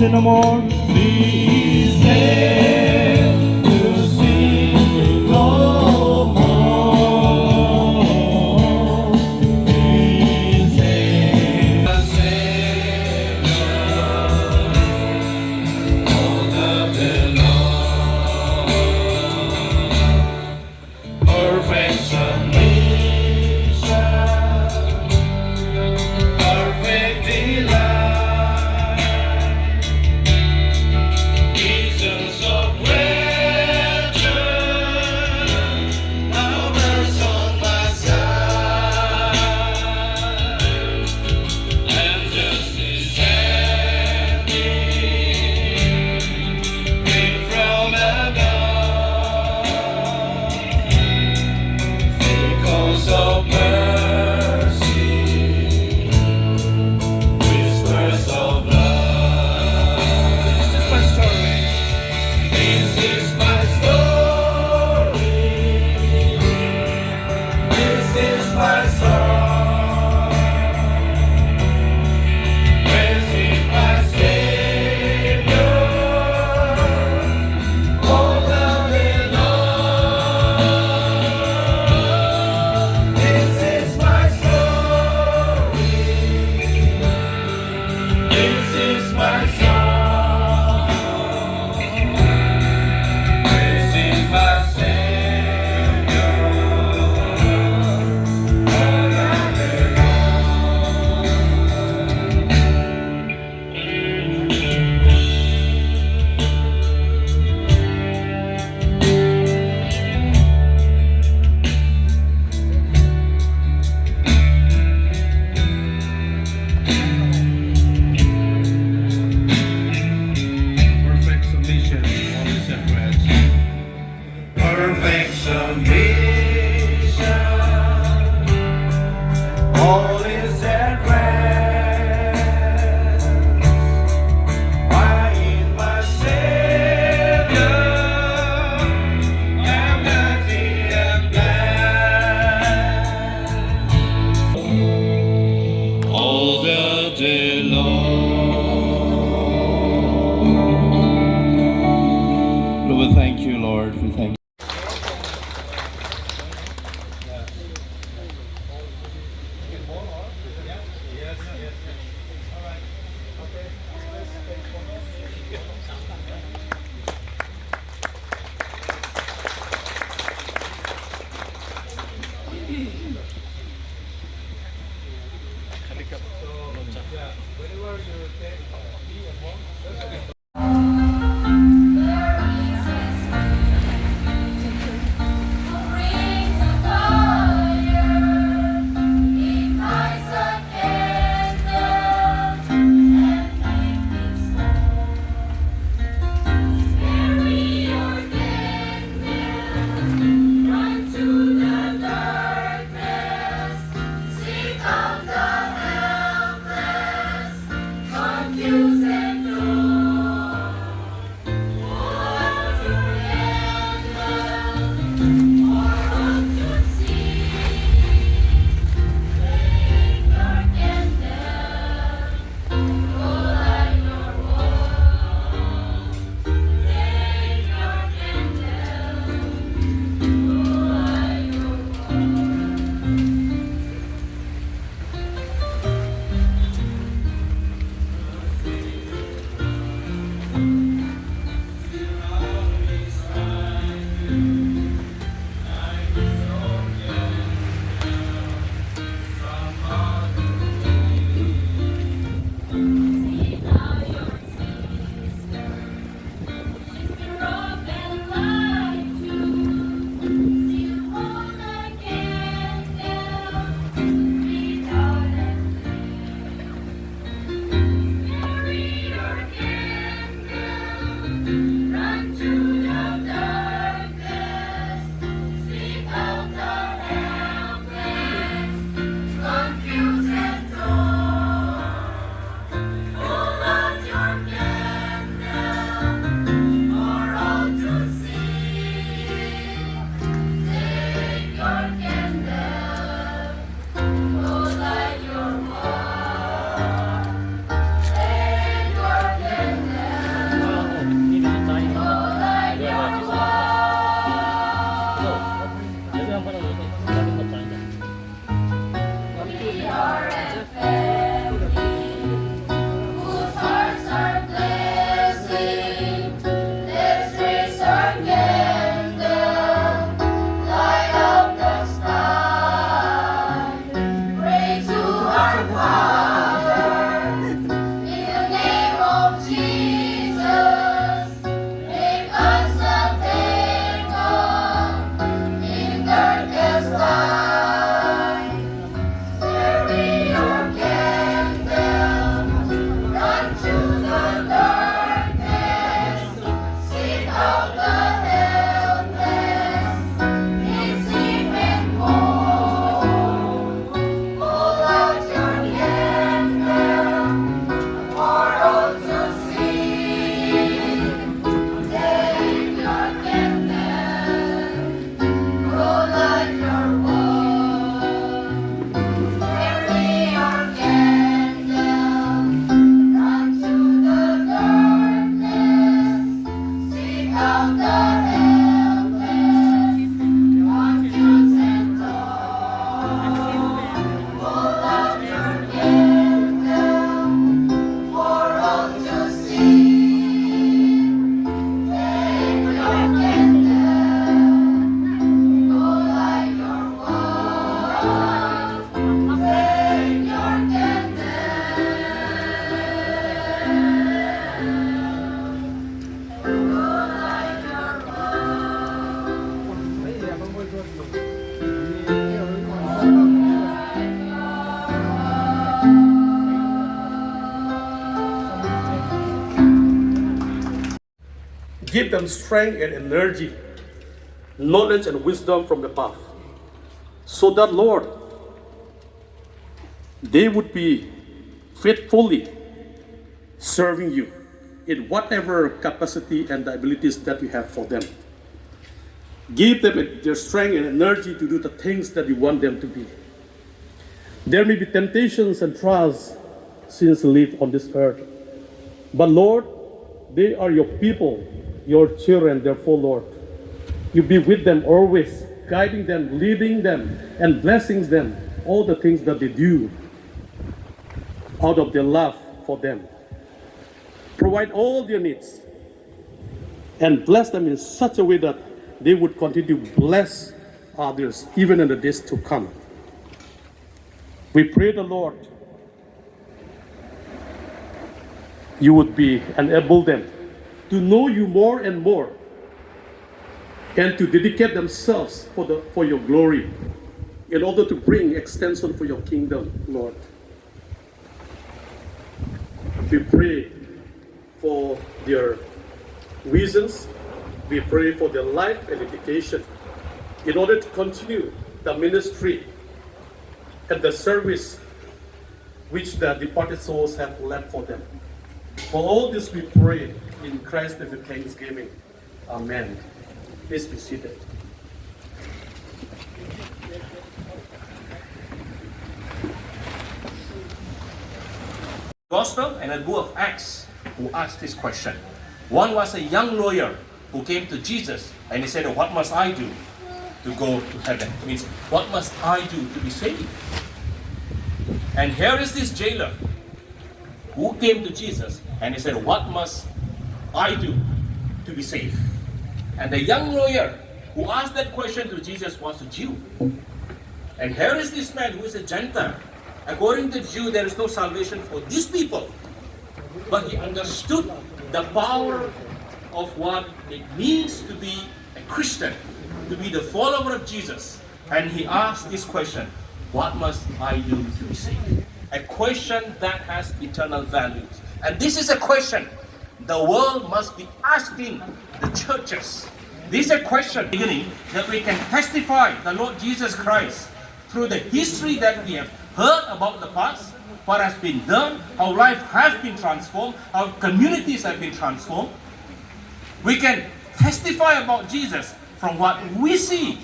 say no more. Please say to sing no more. Please say, Savior, all of the Lord, perfect submission, perfect delight, Jesus of rapture, lovers on my side, and justice standing from above, because of mercy, whispers of love. This is my story. This is my story. This is my song. Praising my Savior all the day long. This is my story. This is my song. Praising my Savior all the day Perfect submission, all is at rest. Perfect submission, all is at rest. Why in my Savior am happy and glad all the day long. Lord, we thank you, Lord. We thank you. Give them strength and energy, knowledge and wisdom from the path, so that, Lord, they would be faithfully serving you in whatever capacity and the abilities that you have for them. Give them their strength and energy to do the things that you want them to be. There may be temptations and trials since you live on this earth. But Lord, they are your people, your children, therefore, Lord, you be with them always, guiding them, leading them, and blessing them, all the things that they do out of their love for them. Provide all their needs and bless them in such a way that they would continue to bless others even in the days to come. We pray the Lord, you would be enable them to know you more and more and to dedicate themselves for your glory in order to bring extension for your kingdom, Lord. We pray for their reasons. We pray for their life and education in order to continue the ministry and the service which the departed souls have left for them. For all this we pray in Christ with thanksgiving. Amen. Please be seated. Gospel and the book of Acts who asked this question. One was a young lawyer who came to Jesus and he said, "What must I do to go to heaven?" It means, what must I do to be saved? And here is this jailer who came to Jesus and he said, "What must I do to be saved?" And the young lawyer who asked that question to Jesus was a Jew. And here is this man who is a Gentile. According to the Jew, there is no salvation for these people. But he understood the power of what it means to be a Christian, to be the follower of Jesus. And he asked this question, what must I do to be saved? A question that has eternal value. And this is a question the world must be asking the churches. This is a question, beginning, that we can testify the Lord Jesus Christ through the history that we have heard about the past, what has been done, how life has been transformed, how communities have been transformed. We can testify about Jesus from what we see,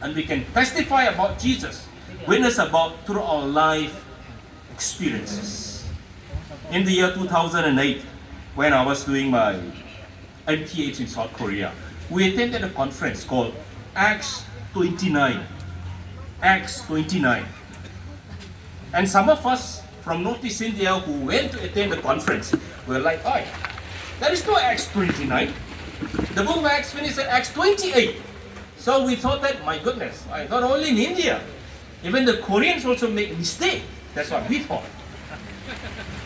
and we can testify about Jesus, witness about through our life experiences. In the year 2008, when I was doing my MTH in South Korea, we attended a conference called Acts 29. Acts 29. And some of us from Northeast India who went to attend the conference were like, "Oh, there is no Acts 29. The book of Acts finished at Acts 28. So we thought that, my goodness, I thought only in India. Even the Koreans also make mistake. That's what we thought.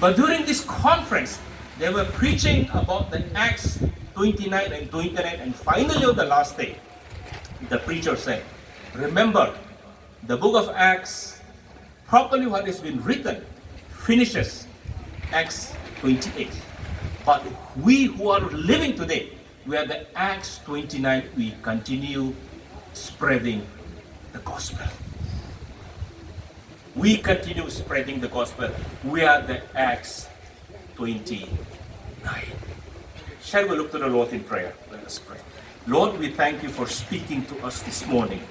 But during this conference, they were preaching about the Acts 29 and 29, and finally on the last day, the preacher said, "Remember, the book of Acts, properly what has been written, finishes Acts 28. But we who are living today, we are the Acts 29, we continue spreading the gospel. We continue spreading the gospel. We are the Acts 29. Shall we look to the Lord in prayer? Let us pray. Lord, we thank you for speaking to us this morning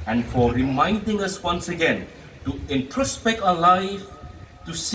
and for reminding us once again to introspect our life, to see